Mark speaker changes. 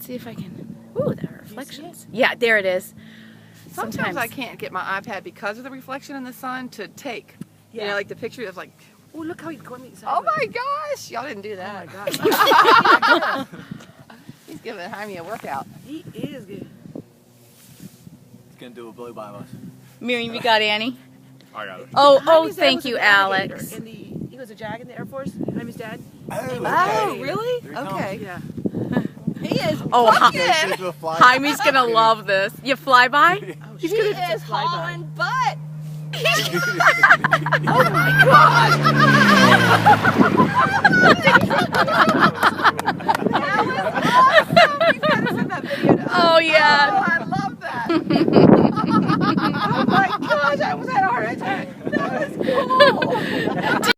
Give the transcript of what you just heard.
Speaker 1: Let's see if I can. Ooh, there are reflections. Yeah, there it is.
Speaker 2: Sometimes I can't get my iPad because of the reflection in the sun to take. You know, like the picture is like,
Speaker 3: Oh, look how he's going.
Speaker 2: oh my gosh, y'all didn't do that.
Speaker 3: Oh my gosh.
Speaker 2: He's giving Jaime a workout.
Speaker 3: He is good.
Speaker 4: He's gonna do a blow by us.
Speaker 1: Miriam, you got Annie?
Speaker 5: I got it.
Speaker 1: Oh,
Speaker 3: Jaime's dad
Speaker 1: thank
Speaker 3: was
Speaker 1: you,
Speaker 3: an aviator
Speaker 1: Alex.
Speaker 3: in he was a JAG in the Air Force. Jaime's dad.
Speaker 2: Oh, really?
Speaker 4: There he comes.
Speaker 2: Okay.
Speaker 3: Yeah.
Speaker 2: He is
Speaker 1: Oh,
Speaker 2: bucking.
Speaker 4: To a fly.
Speaker 1: Jaime's gonna love this. You fly by?
Speaker 3: Oh,
Speaker 2: He
Speaker 3: she's gonna
Speaker 2: is
Speaker 3: just fly by.
Speaker 2: hauling butt.
Speaker 3: Oh my god.